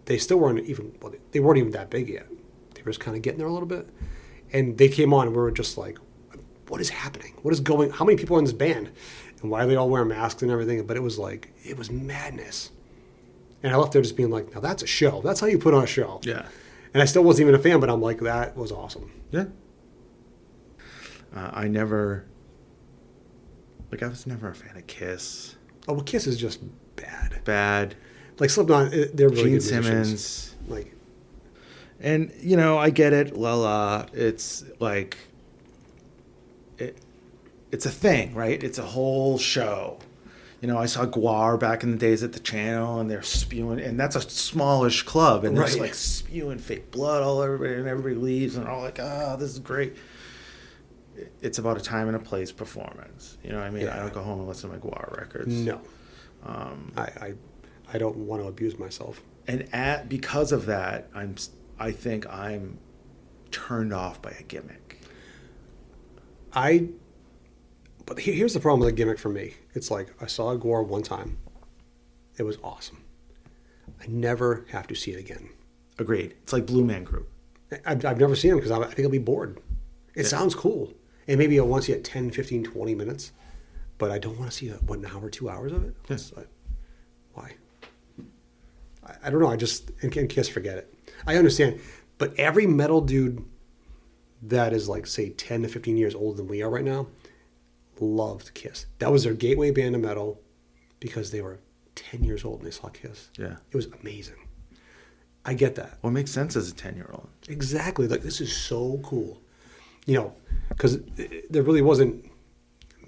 A: They still weren't even. Well, they weren't even that big yet. They were just kind of getting there a little bit, and they came on, and we were just like, what is happening? What is going? How many people are in this band? And why are they all wearing masks and everything? But it was madness. And I left there just being like, now that's a show. That's how you put on a show.
B: Yeah.
A: And I still wasn't even a fan, but I'm like, that was awesome.
B: Yeah. I was never a fan of Kiss.
A: Oh, well, Kiss is just bad.
B: Bad.
A: Like Slipknot, they're really
B: Gene
A: good
B: Simmons.
A: musicians. Like,
B: and I get it. It's like it's a thing, right? It's a whole show. I saw Guar back in the days at the channel, and they're spewing, and that's a smallish club, and they're just like spewing fake blood all over everybody, and everybody leaves, and they're all like, this is great. It's about a time and a place performance. You know what I mean?
A: Yeah.
B: I don't go home and listen to my Guar records.
A: no. I don't want to abuse myself.
B: And because of that, I think I'm turned off by a gimmick.
A: I But here's the problem with a gimmick for me. It's like I saw Gore one time. It was awesome. I never have to see it again.
B: Agreed. It's like Blue Man Group.
A: I've never seen him because I think I'll be bored. It sounds cool. And maybe I want to see it 10, 15, 20 minutes. But I don't want to see, an hour, 2 hours of it?
B: Yes.
A: Why? I don't know. I just, and Kiss, forget it. I understand. But every metal dude that is like, say, 10 to 15 years older than we are right now loved Kiss. That was their gateway band of metal because they were 10 years old and they saw Kiss.
B: Yeah.
A: It was amazing. I get that.
B: Well, it makes sense as a 10-year-old.
A: Exactly. Like, this is so cool. Because there really wasn't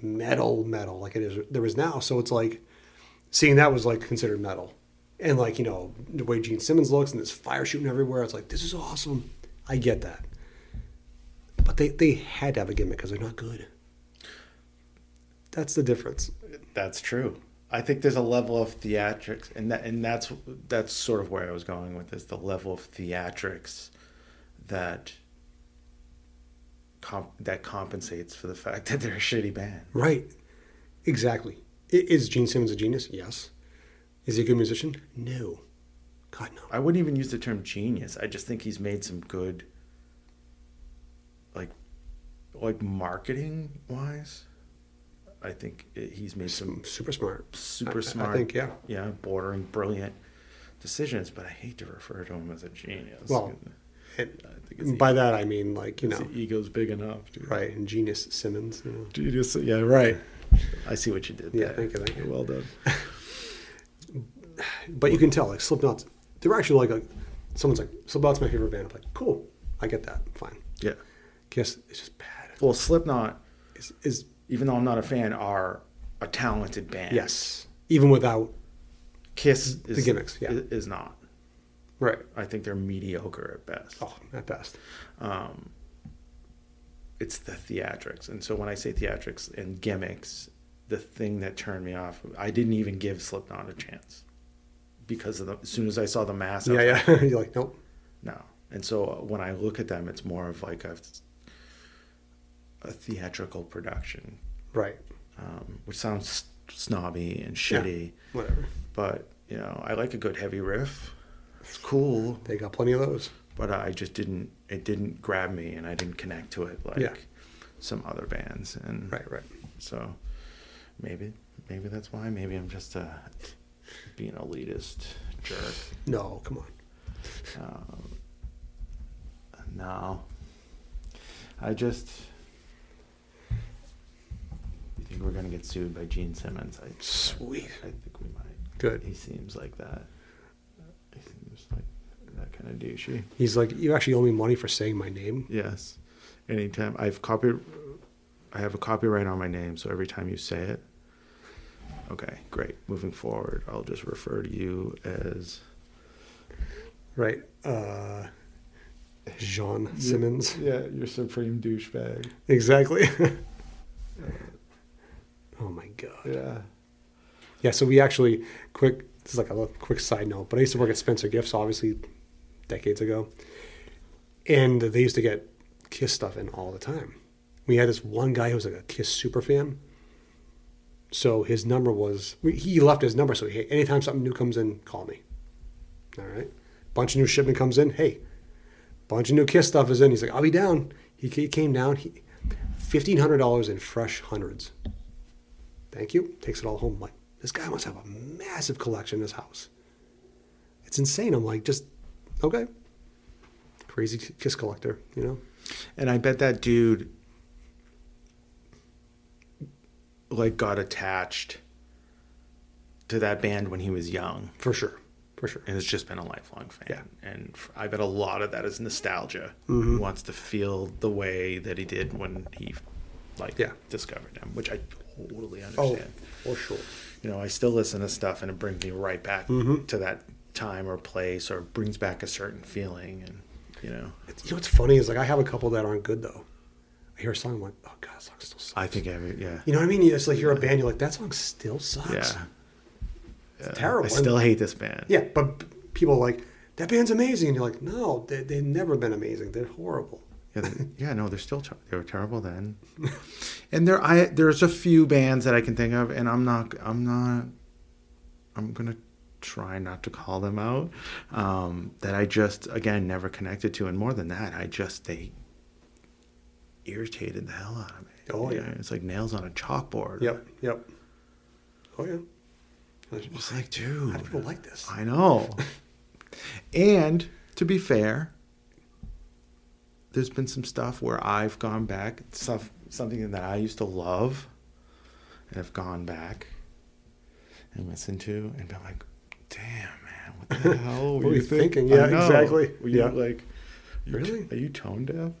A: metal like it is there is now. So it's like seeing that was like considered metal. And like, the way Gene Simmons looks and there's fire shooting everywhere. It's like, this is awesome. I get that. But they had to have a gimmick because they're not good. That's the difference.
B: That's true. I think there's a level of theatrics, and that's sort of where I was going with this. The level of theatrics that compensates for the fact that they're a shitty band.
A: Right. Exactly. Is Gene Simmons a genius? Yes. Is he a good musician? No. God, no.
B: I wouldn't even use the term genius. I just think he's made some good, like marketing wise. I think he's made some
A: Super smart.
B: smart.
A: I think, yeah.
B: Yeah, bordering brilliant decisions. But I hate to refer to him as a genius.
A: Well,
B: I think his
A: by that I mean, like,
B: his ego's big enough. Dude.
A: right, and Genius Simmons.
B: Genius, yeah, right. I see what you did
A: Yeah,
B: there.
A: thank you.
B: Well done.
A: But you can tell, like, Slipknot's, they're actually like someone's like, Slipknot's my favorite band. I'm like, cool, I get that, fine.
B: Yeah.
A: Kiss is just bad.
B: Well, Slipknot,
A: Is
B: even though I'm not a fan, are a talented band.
A: yes, even without
B: Kiss
A: the gimmicks, yeah.
B: is not.
A: right.
B: I think they're mediocre at best.
A: Oh, at best.
B: It's the theatrics. And so when I say theatrics and gimmicks, the thing that turned me off, I didn't even give Slipknot a chance because as soon as I saw the mask, I was
A: Yeah,
B: like,
A: yeah. You're like, nope.
B: no. And so when I look at them, it's more of like a theatrical production,
A: Right.
B: which sounds snobby and shitty.
A: Whatever.
B: But, I like a good heavy riff. It's cool.
A: They got plenty of those.
B: But it didn't grab me and I didn't connect to it like some other bands. And
A: Right.
B: so maybe that's why. Maybe I'm just being elitist jerk.
A: No, come on.
B: No. You think we're going to get sued by Gene Simmons?
A: Sweet.
B: I think we might.
A: Good.
B: He seems like that. He seems like that kind of douchey.
A: He's like, you actually owe me money for saying my name?
B: Yes. Anytime I have a copyright on my name, so every time you say it, okay, great. Moving forward, I'll just refer to you as
A: Right. Jean Simmons.
B: Yeah, your supreme douchebag.
A: Exactly. Oh my God.
B: Yeah.
A: Yeah, so we actually, this is like a little quick side note, but I used to work at Spencer Gifts, obviously, decades ago. And they used to get Kiss stuff in all the time. We had this one guy who was like a Kiss super fan. So his number was, he left his number, so hey, anytime something new comes in, call me. All right. Bunch of new shipment comes in, hey, bunch of new Kiss stuff is in. He's like, I'll be down. He came down, $1,500 in fresh hundreds. Thank you. Takes it all home. I'm like, this guy must have a massive collection in his house. It's insane. I'm like, just, okay. Crazy Kiss collector,
B: And I bet that dude got attached to that band when he was young.
A: For sure.
B: And has just been a lifelong fan.
A: Yeah.
B: And I bet a lot of that is nostalgia.
A: Mm-hmm.
B: He wants to feel the way that he did when he discovered them, which I totally understand.
A: Oh, for sure.
B: I still listen to stuff and it brings me right back
A: Mm-hmm.
B: to that time or place, or brings back a certain feeling. And,
A: what's funny is, like, I have a couple that aren't good, though. I hear a song, I'm like, oh, God, that song still sucks.
B: I think, yeah.
A: You know what I mean? It's like you're a band, you're like, that song still sucks.
B: Yeah.
A: It's terrible.
B: I still hate this band.
A: Yeah, but people are like, that band's amazing. And you're like, no, they've never been amazing. They're horrible.
B: No, they're still they were terrible then. And there's a few bands that I can think of, and I'm gonna try not to call them out, that I just, again, never connected to. And more than that, they irritated the hell out of me.
A: Oh, yeah.
B: It's like nails on a chalkboard.
A: Yep. Oh, yeah.
B: It's like, dude.
A: How do people like this?
B: I know. And to be fair, there's been some stuff where I've gone back, something that I used to love, and have gone back and listened to and been like, damn, man, what the hell
A: were you thinking? Yeah, exactly.
B: Were
A: you
B: like,
A: really?
B: Are you tone deaf?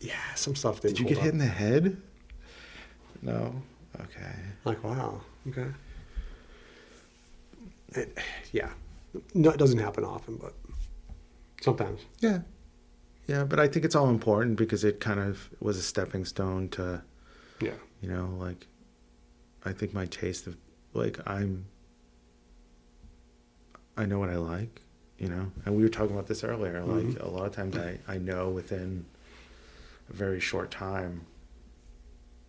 A: Yeah, some stuff didn't.
B: Did you get hit in the head? No. Okay.
A: Like, wow. Okay. Yeah. No, it doesn't happen often, but sometimes.
B: Yeah. Yeah, but I think it's all important because it kind of was a stepping stone to, like, I think my taste of, like, I know what I like, and we were talking about this earlier.
A: Mm-hmm.
B: Like, a lot of times I know within a very short time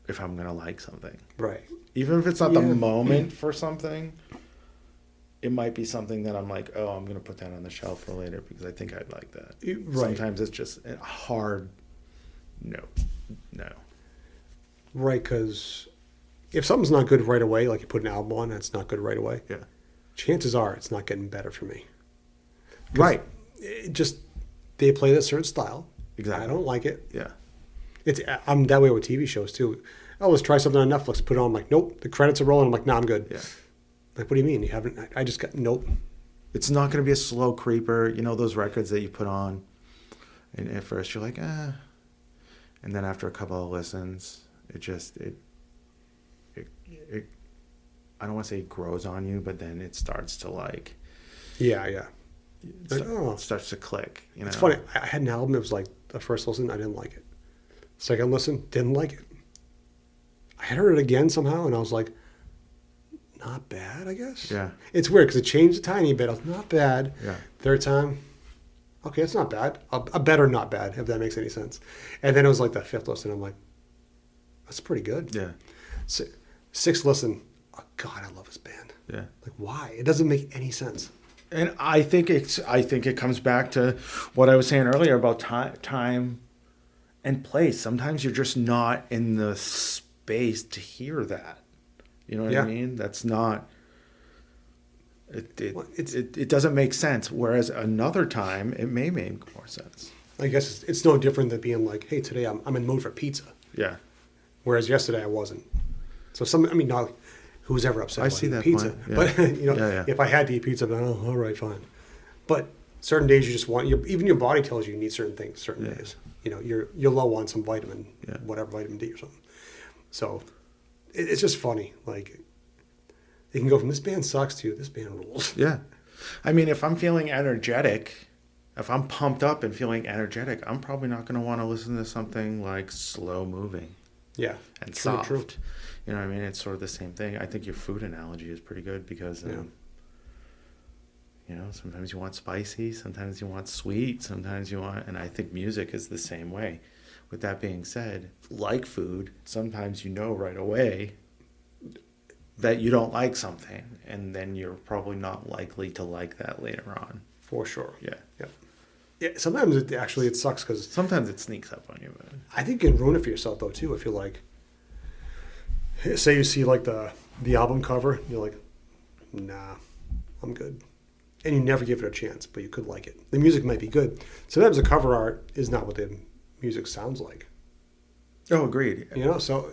B: if I'm going to like something.
A: Right.
B: Even if it's not the moment for something, it might be something that I'm like, oh, I'm going to put that on the shelf for later because I think I'd like that.
A: Right.
B: Sometimes it's just a hard no.
A: Right, because if something's not good right away, like you put an album on and it's not good right away, chances are it's not getting better for me.
B: Right.
A: They play this certain style.
B: Exactly.
A: I don't like it.
B: Yeah.
A: I'm that way with TV shows too. Oh, let's try something on Netflix. Put it on. I'm like, nope. The credits are rolling. I'm like, nah, I'm good.
B: Yeah.
A: Like, what do you mean? You haven't? I just got nope.
B: It's not going to be a slow creeper. Those records that you put on, and at first you're like, and then after a couple of listens, it I don't want to say it grows on you, but then it starts to like.
A: Yeah.
B: It starts to click.
A: It's funny. I had an album. It was like the first listen, I didn't like it. Second listen, didn't like it. I had heard it again somehow, and I was like, not bad, I guess.
B: Yeah.
A: It's weird because it changed a tiny bit. I was not bad.
B: Yeah.
A: Third time, okay, it's not bad. A better not bad, if that makes any sense. And then it was like the fifth listen. I'm like, that's pretty good.
B: Yeah.
A: Sixth listen, oh God, I love this band.
B: Yeah.
A: Like, why? It doesn't make any sense.
B: And I think it comes back to what I was saying earlier about time and place. Sometimes you're just not in the space to hear that. You know what I mean? That's not. It doesn't make sense. Whereas another time it may make more sense.
A: I guess it's no different than being like, hey, today I'm in the mood for pizza.
B: Yeah.
A: Whereas yesterday I wasn't. So not who's ever upset
B: I
A: about
B: see
A: eating
B: that
A: pizza.
B: point. Yeah.
A: But if I had to eat pizza, I'd be like, oh, all right, fine. But certain days you just want even your body tells you need certain things certain days. You're low on some vitamin, whatever, vitamin D or something. So it's just funny. Like, it can go from this band sucks to this band rules.
B: Yeah. I mean, if I'm feeling energetic, if I'm pumped up and feeling energetic, I'm probably not going to want to listen to something like slow moving.
A: Yeah.
B: And soft. True. You know what I mean? It's sort of the same thing. I think your food analogy is pretty good because, sometimes you want spicy, sometimes you want sweet, sometimes you want, and I think music is the same way. With that being said, like food, sometimes right away that you don't like something, and then you're probably not likely to like that later on.
A: For sure.
B: Yeah.
A: Yeah. Sometimes it sucks because
B: sometimes it sneaks up on you. But
A: I think you can ruin it for yourself though too. If you're like, say you see like the album cover, you're like, nah, I'm good, and you never give it a chance, but you could like it. The music might be good. Sometimes the cover art is not what the music sounds like.
B: Oh, agreed.
A: So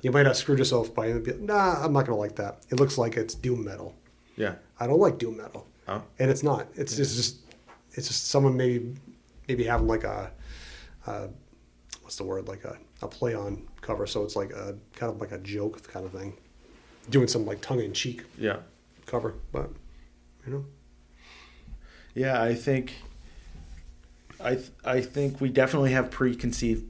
A: you might have screwed yourself by be like, nah, I'm not gonna like that. It looks like it's doom metal.
B: Yeah.
A: I don't like doom metal.
B: Oh.
A: And it's not. It's just someone maybe having like a what's the word, like a play on cover. So it's like a kind of like a joke kind of thing, doing some like tongue in cheek cover. But
B: yeah, I think we definitely have preconceived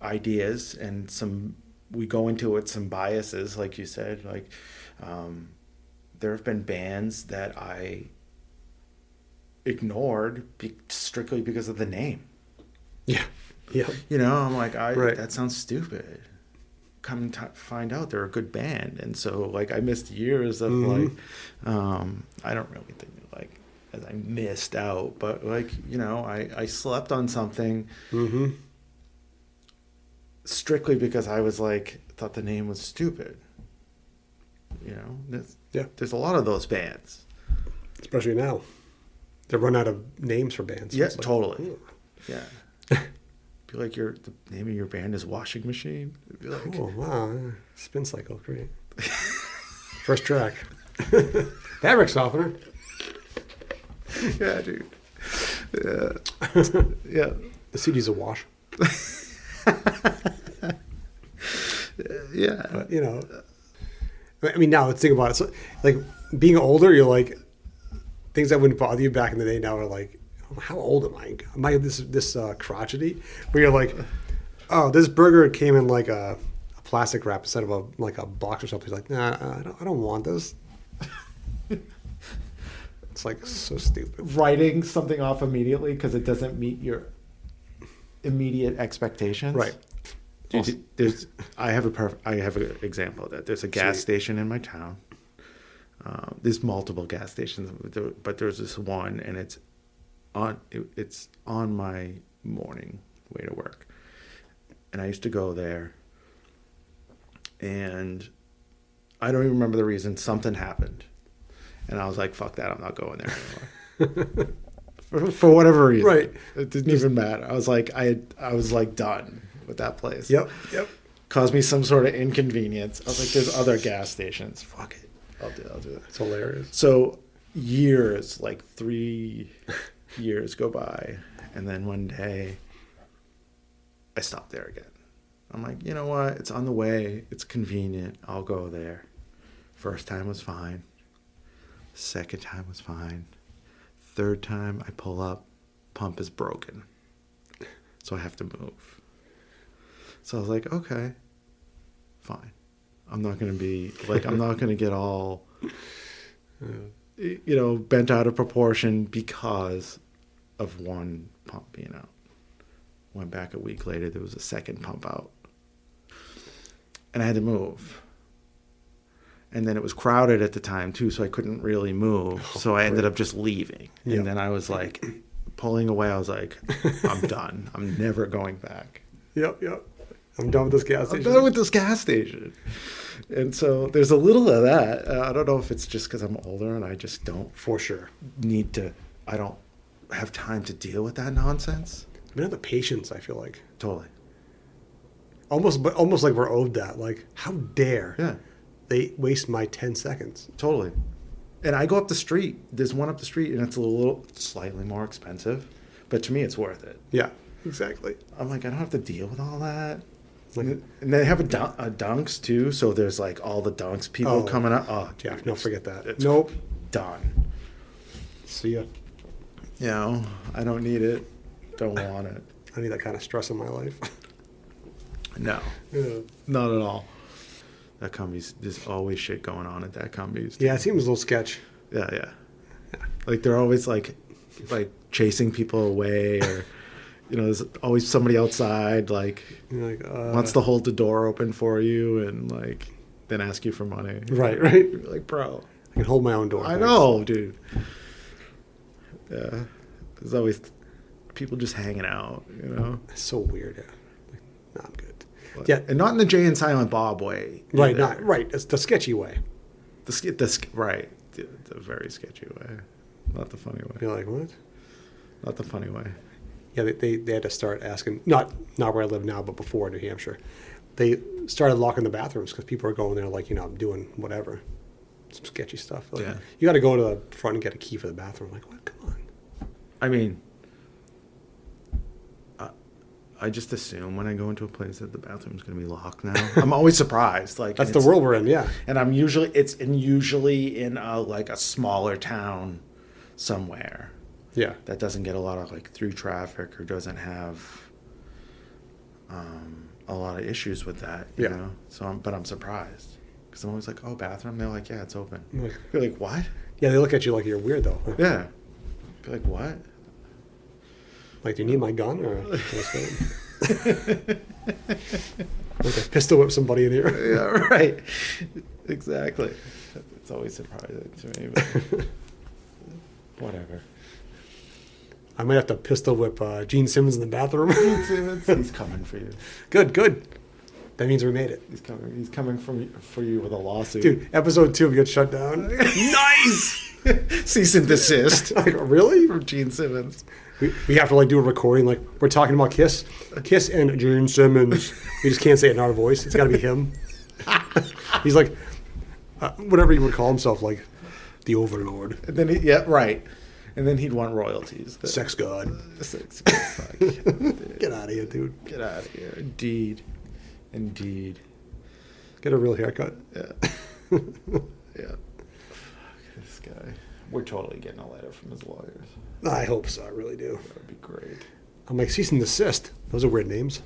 B: ideas and we go into it some biases, like you said. Like there have been bands that I ignored strictly because of the name.
A: Yeah. Yeah.
B: You know, I'm like,
A: Right.
B: that sounds stupid. Come find out they're a good band. And so, like, I missed years of, like, I don't really think, like, as I missed out, but, like, you know, I slept on something strictly because I was, like, thought the name was stupid. You know? There's a lot of those bands.
A: Especially now. They run out of names for bands. So
B: Yeah,
A: it's like,
B: totally.
A: ooh.
B: Yeah. Be like, the name of your band is Washing Machine. It'd be like,
A: Cool. Wow. Yeah. Spin Cycle. Great. First track. Fabric softener.
B: yeah, dude. Yeah. Yeah.
A: The CD's a wash.
B: Yeah.
A: But, you know, I mean, now let's think about it. So, like, being older, you're like, things that wouldn't bother you back in the day now are like, how old am I? Am I this crotchety? Where you're like, oh, this burger came in like a plastic wrap instead of a box or something. He's like, nah, I don't want this. It's like so stupid.
B: Writing something off immediately because it doesn't meet your immediate expectations.
A: Right.
B: Dude, I have an example of that. There's a gas
A: Sweet.
B: station in my town. There's multiple gas stations, but there's this one, and it's on my morning way to work. And I used to go there, and I don't even remember the reason. Something happened, and I was like, "Fuck that! I'm not going there anymore." for whatever reason,
A: Right.
B: It didn't even matter. I was like, I was like done with that place.
A: Yep.
B: Caused me some sort of inconvenience. I was like, "There's other gas stations. Fuck it, I'll do it."
A: It's hilarious.
B: So years, like 3 years go by, and then one day I stopped there again. I'm like, you know what? It's on the way. It's convenient. I'll go there. First time was fine. Second time was fine. Third time I pull up, pump is broken. So I have to move. So I was like, okay, fine. I'm not going to be, like, I'm not going to get all, bent out of proportion because of one pump being out. Went back a week later, there was a second pump out. And I had to move. And then it was crowded at the time, too, so I couldn't really move. So I ended up just leaving.
A: Yep.
B: And then I was like, pulling away, I was like, I'm done. I'm never going back.
A: Yep. I'm done with this gas
B: I'm
A: station.
B: done with this gas station. And so there's a little of that. I don't know if it's just because I'm older and I just don't
A: For sure.
B: I don't have time to deal with that nonsense.
A: I mean, not the patience, I feel like.
B: Totally.
A: Almost like we're owed that. Like, how dare
B: Yeah,
A: they waste my 10 seconds?
B: totally. And I go up the street. There's one up the street, and it's a little slightly more expensive. But to me, it's worth it.
A: Yeah, exactly.
B: I'm like, I don't have to deal with all that.
A: Like,
B: And they have a dunks, too. So there's like all the dunks people coming up. Oh, dude,
A: yeah, no, forget that.
B: it's
A: Nope.
B: done.
A: See ya.
B: You know, I don't need it. Don't want it.
A: I need that kind of stress in my life.
B: No,
A: Yeah.
B: not at all. That Cumbies, there's always shit going on at that Cumbies.
A: Yeah, it seems a little sketch.
B: Yeah. Like they're always like chasing people away, or there's always somebody outside like
A: You're like,
B: wants to hold the door open for you and like then ask you for money.
A: Right.
B: You're like, bro,
A: I can hold my own door.
B: I
A: thanks.
B: know, dude. Yeah, there's always people just hanging out,
A: It's so weird. Yeah. Like, nah, I'm good.
B: But-
A: Yeah.
B: and not in the Jay and Silent Bob way.
A: Right.
B: either.
A: Not right. It's the sketchy way.
B: Right, the very sketchy way, not the funny way.
A: You're like, what?
B: Not the funny way.
A: Yeah, they had to start asking, not where I live now, but before in New Hampshire. They started locking the bathrooms because people are going there like, doing whatever. Some sketchy stuff. Like,
B: Yeah.
A: You got to go to the front and get a key for the bathroom. I'm like, what? Come on.
B: I mean, I just assume when I go into a place that the bathroom's going to be locked now. I'm always surprised. Like
A: That's the world we're in, yeah.
B: And I'm usually in a smaller town somewhere
A: Yeah.
B: that doesn't get a lot of like through traffic or doesn't have a lot of issues with that. You
A: Yeah.
B: know. So I'm surprised because I'm always like, oh, bathroom. They're like, yeah, it's open.
A: I'm like,
B: You're like, what?
A: yeah, they look at you like you're weird, though.
B: Yeah. Be like, what?
A: Like, do you need my gun or can I stay? Like I pistol whip somebody in here.
B: Yeah, right. Exactly. It's always surprising to me, but whatever.
A: I might have to pistol whip Gene Simmons in the bathroom.
B: He's coming for you.
A: Good. That means we made it.
B: He's coming. He's coming for you with a lawsuit.
A: Dude, episode 2 we get shut down.
B: Nice. Cease and desist.
A: Like, really?
B: From Gene Simmons.
A: We have to like do a recording like we're talking about Kiss and Gene Simmons. We just can't say it in our voice. It's got to be him. He's like whatever he would call himself, like the Overlord,
B: And then right. And then he'd want royalties.
A: sex god.
B: Sex god. Fuck.
A: Get out of here, dude.
B: Get out of here. Indeed.
A: Get a real haircut.
B: Yeah. Yeah. Fuck this guy. We're totally getting a letter from his lawyers.
A: I hope so. I really do.
B: That would be great.
A: I'm like cease and desist. Those are weird names.